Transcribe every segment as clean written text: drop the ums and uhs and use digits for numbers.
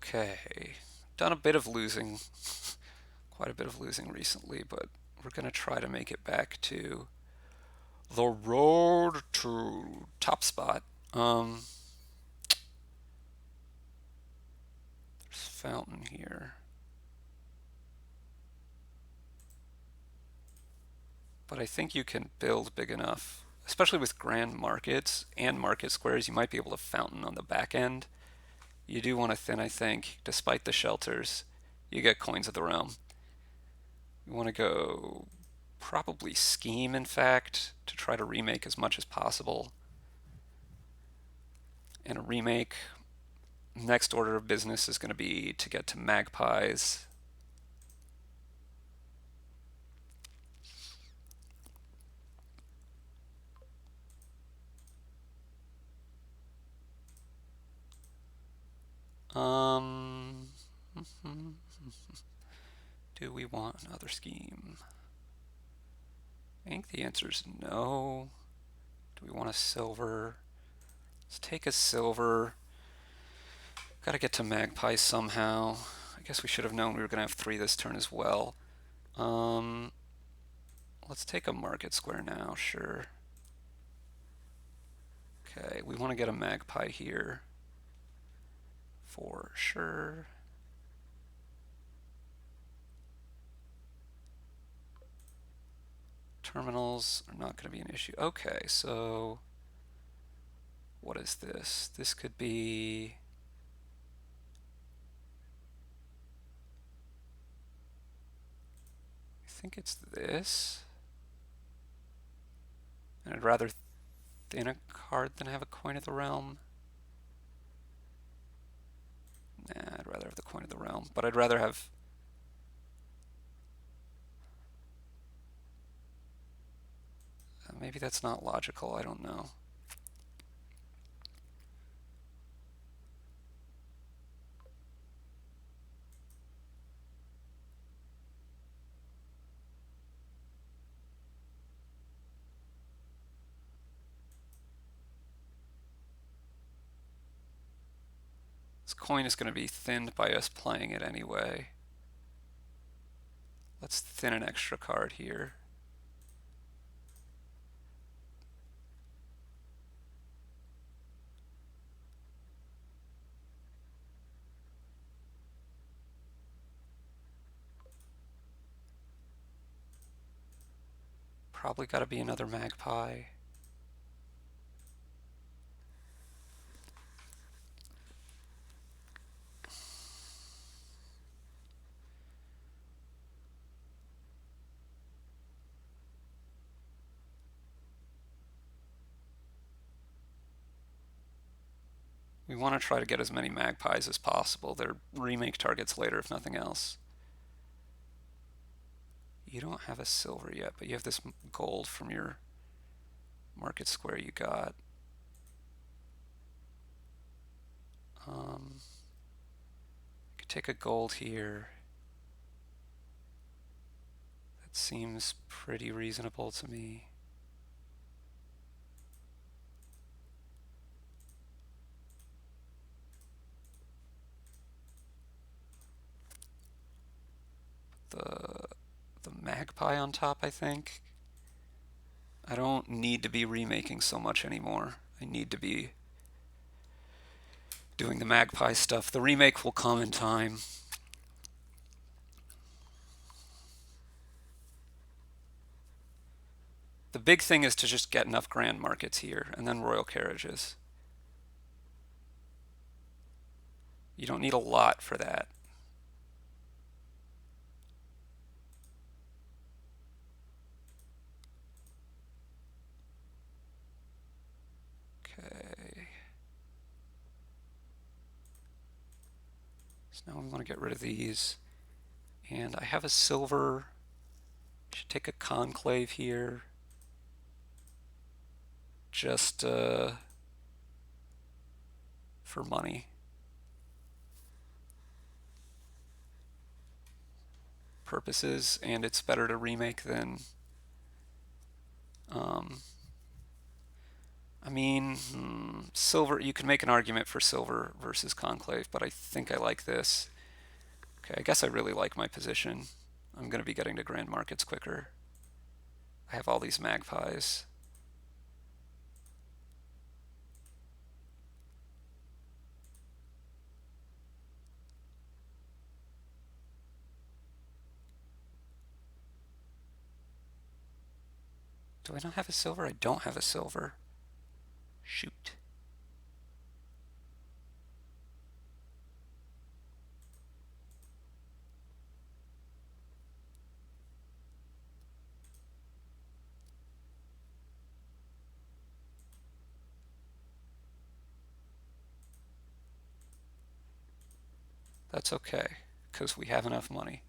Okay, done a bit of losing, quite a bit of losing recently, but we're going to try to make it back to the road to top spot. There's fountain here, but I think you can build big enough, especially with grand markets and market squares. You might be able to fountain on the back end. You do want to thin, I think, despite the shelters. You get coins of the realm. You want to go probably scheme, in fact, to try to remake as much as possible. And a remake, next order of business is going to be to get to magpies. Um, do we want another scheme? I think the answer is no. Do we want a silver? Let's take a silver. Got to get to magpies somehow. I guess we should have known we were going to have three this turn as well. Um, let's take a market square now, sure. Okay, we want to get a magpie here for sure. Terminals are not going to be an issue. Okay, so what is this? This could be... I think it's this. And I'd rather thin a card than have a coin of the realm. Nah, I'd rather have the coin of the realm. But I'd rather have... maybe that's not logical, I don't know. This coin is going to be thinned by us playing it anyway. Let's thin an extra card here. Probably got to be another magpie. We want to try to get as many magpies as possible. They're remake targets later, if nothing else. You don't have a silver yet, but you have this gold from your market square you got. Could take a gold here. That seems pretty reasonable to me. The magpie on top, I think. I don't need to be remaking so much anymore. I need to be doing the magpie stuff. The remake will come in time. The big thing is to just get enough grand markets here, and then royal carriages. You don't need a lot for that. Okay. So now we want to get rid of these. And I have a silver. Should take a conclave here. Just for money. Purposes, and it's better to remake than I mean, silver, you could make an argument for silver versus conclave, but I think I like this. Okay, I guess I really like my position. I'm going to be getting to grand markets quicker. I have all these magpies. Do I not have a silver? I don't have a silver. Shoot. That's okay, because we have enough money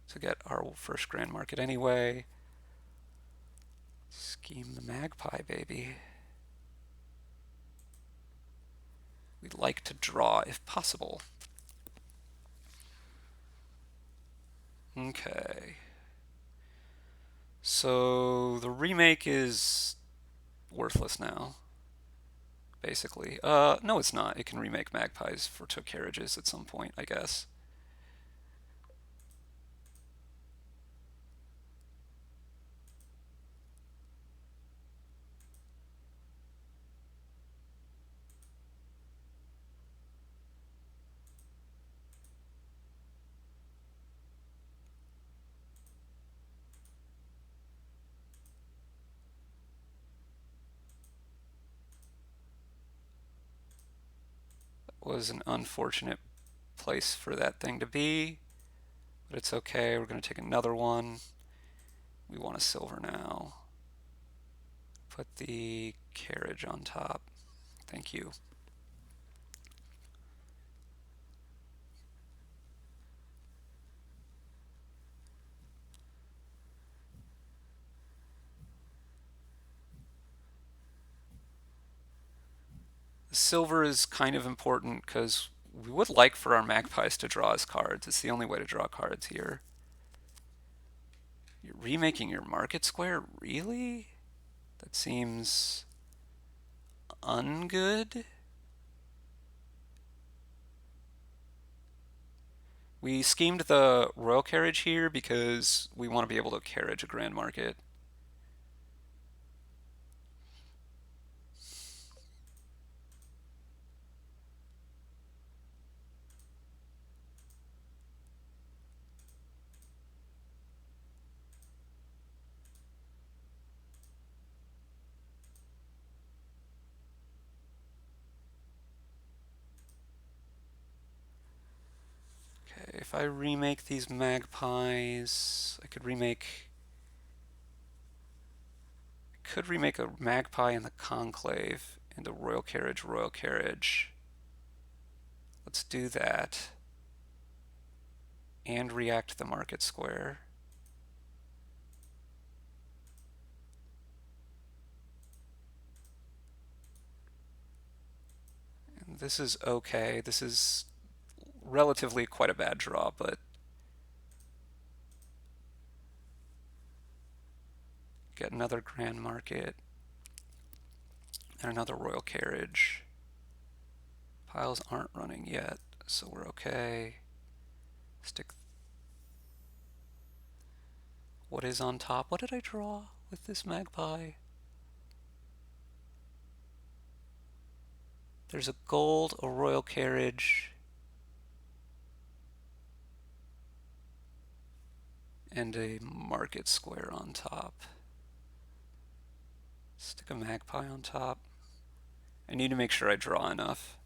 to get our first grand market anyway. Scheme the magpie, baby. We'd like to draw if possible. Okay. So the remake is worthless now, basically. No, it's not. It can remake magpies for two carriages at some point, I guess. Was an unfortunate place for that thing to be, but it's okay. We're going to take another one. We want a silver now. Put the carriage on top. Thank you. Silver is kind of important because we would like for our magpies to draw us cards. It's the only way to draw cards here. You're remaking your market square? Really? That seems ungood. We schemed the royal carriage here because we want to be able to carriage a grand market. Okay, if I remake these magpies, I could remake a magpie in the conclave and a royal carriage, royal carriage. Let's do that. And react the market square. And this is okay. This is relatively quite a bad draw, but get another grand market and another royal carriage. Piles aren't running yet, so we're okay. Stick. What is on top? What did I draw with this magpie? There's a gold, a royal carriage, and a market square on top. Stick a magpie on top. I need to make sure I draw enough.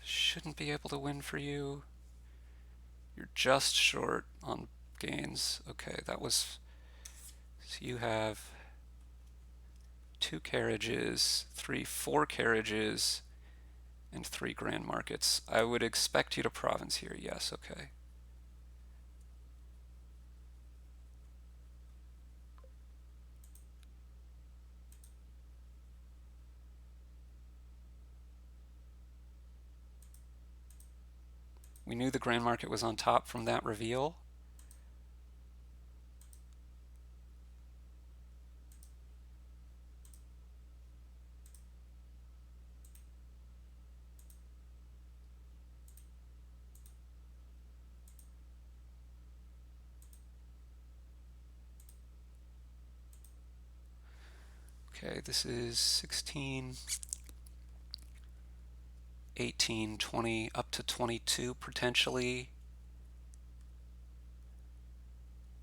Shouldn't be able to win for you. You're just short on gains. Okay, that was. So you have two carriages, four carriages, and three grand markets. I would expect you to province here. Yes, okay. We knew the grand market was on top from that reveal. Okay, this is 16, 18, 20, up to 22 potentially.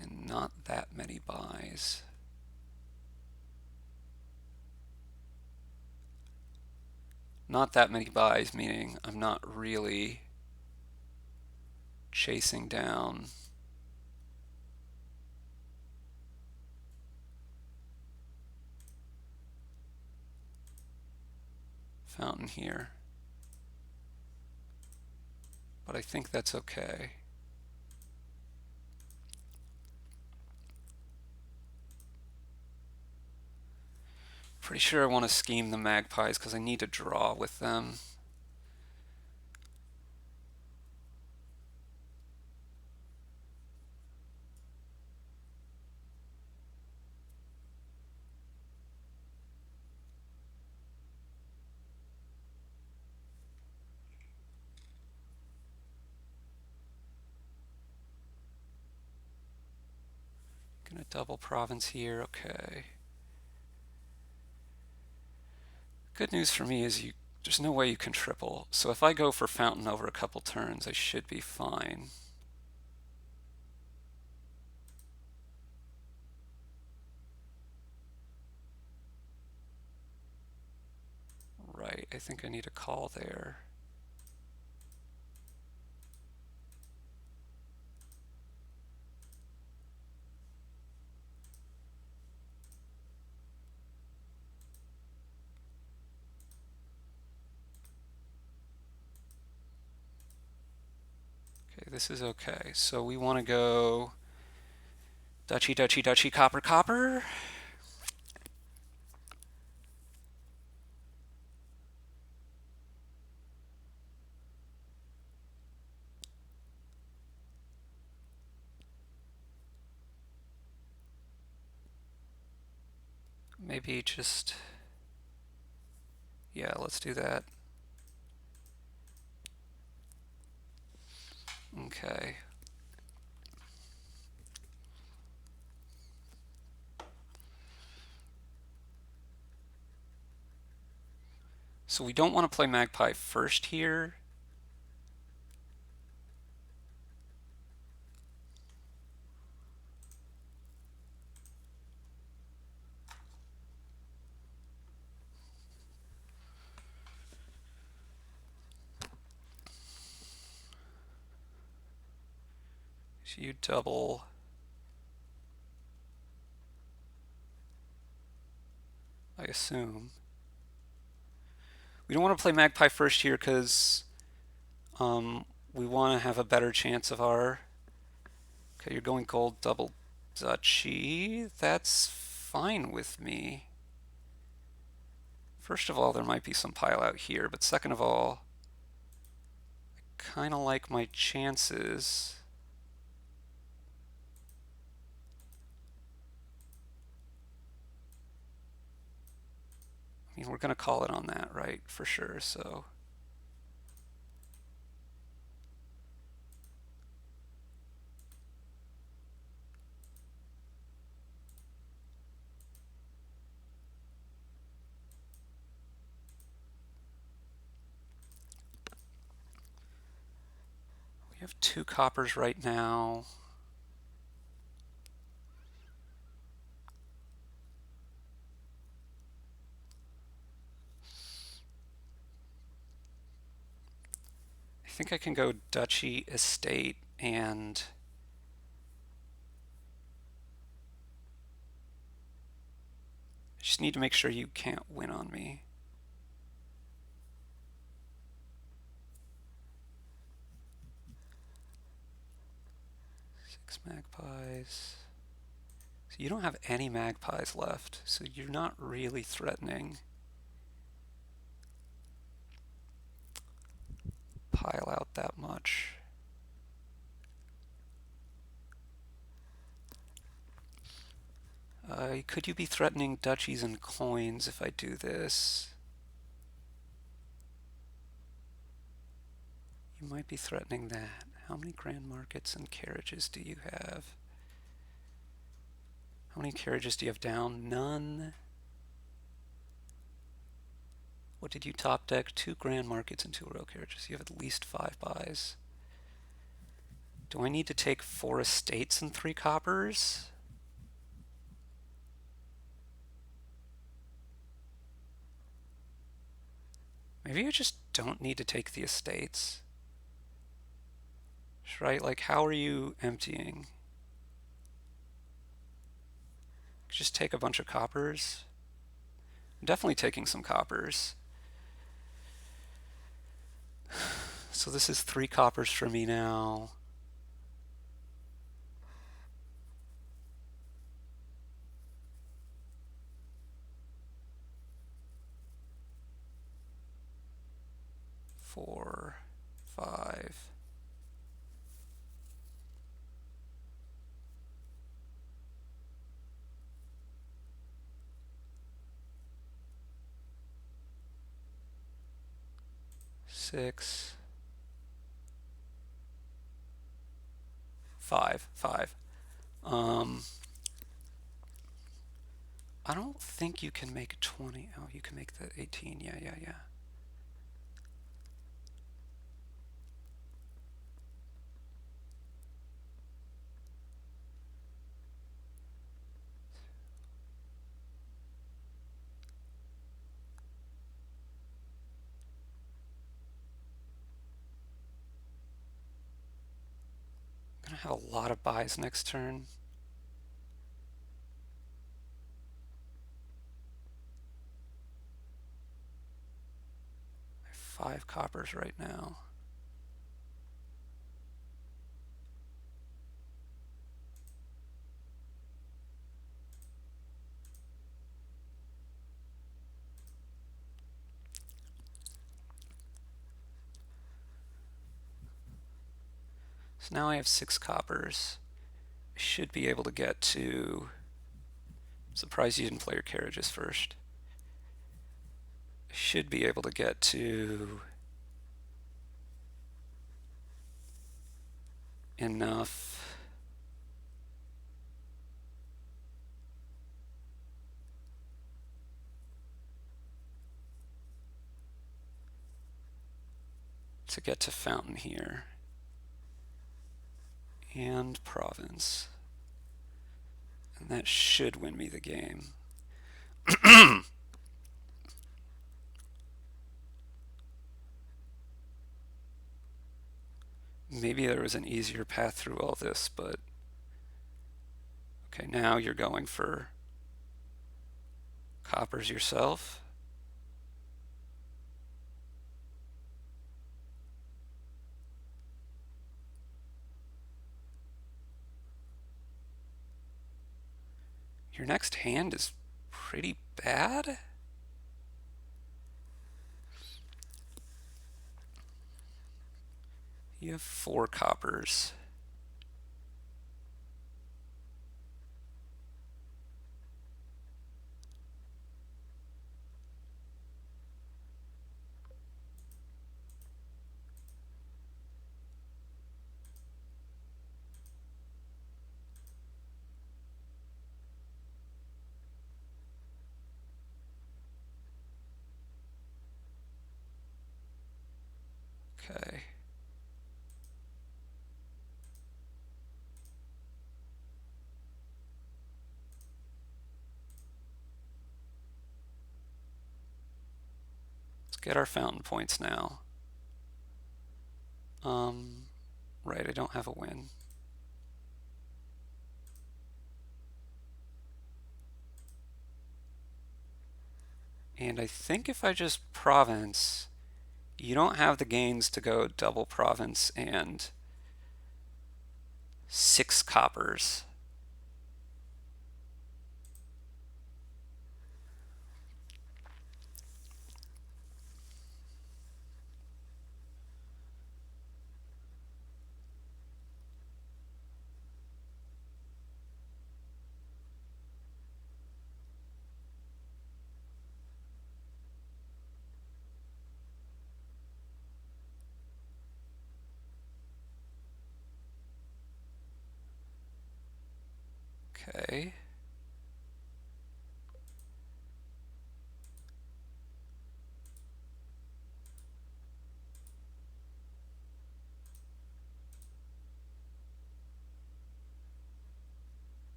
And not that many buys. Not that many buys, meaning I'm not really chasing down fountain here. But I think that's okay. Pretty sure I want to scheme the magpies because I need to draw with them. Gonna double province here, okay. Good news for me is there's no way you can triple. So if I go for fountain over a couple turns, I should be fine. Right, I think I need a call there. Okay, this is okay. So we want to go duchy, duchy, duchy, copper, copper. Maybe just, yeah, let's do that. Okay. So we don't want to play magpie first here. So you double. I assume. We don't want to play magpie first here because we want to have a better chance of our... Okay, you're going gold double duchy. That's fine with me. First of all, there might be some pile out here, but second of all, I kind of like my chances. I mean, we're going to call it on that, right? For sure, so... We have 2 coppers right now. I think I can go duchy, estate, and... I just need to make sure you can't win on me. Six magpies. So you don't have any magpies left, so you're not really threatening. Pile out that much. Could you be threatening duchies and coins if I do this? You might be threatening that. How many grand markets and carriages do you have? How many carriages do you have down? None. What did you top deck? 2 grand markets and 2 royal carriages. You have at least 5 buys. Do I need to take 4 estates and 3 coppers? Maybe I just don't need to take the estates. Right? Like, how are you emptying? Just take a bunch of coppers. I'm definitely taking some coppers. So this is 3 coppers for me now. Four, 5. Six, 5, 5. I don't think you can make 20. Oh, you can make the 18. Yeah. I'm gonna have a lot of buys next turn. I have 5 coppers right now. So now I have 6 coppers. I should be able to get to... I'm surprised you didn't play your carriages first. I should be able to get to enough to get to Fountain here and Province, and that should win me the game. Maybe there was an easier path through all this, but okay, now you're going for coppers yourself. Your next hand is pretty bad. You have 4 coppers. Okay. Let's get our fountain points now. Right, I don't have a win. And I think if I just province, you don't have the gains to go double province and 6 coppers. Okay.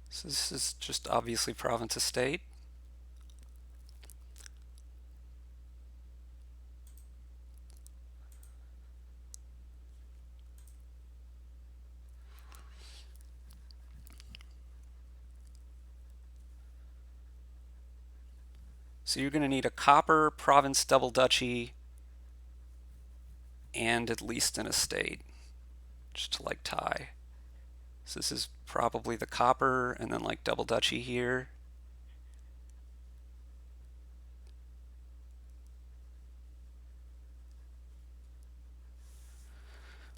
So this is just obviously province estate. So you're going to need a copper, province, double duchy, and at least an estate, just to like tie. So this is probably the copper and then like double duchy here.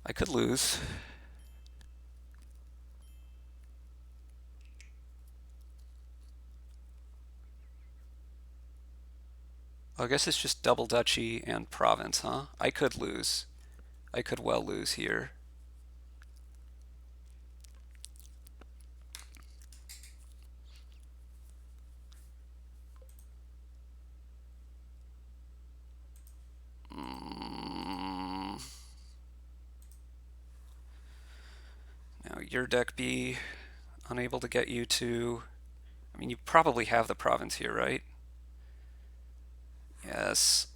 I could lose. I guess it's just double duchy and province, huh? I could lose. I could well lose here. Mm. Now your deck be unable to get you to. I mean, you probably have the province here, right? Yes.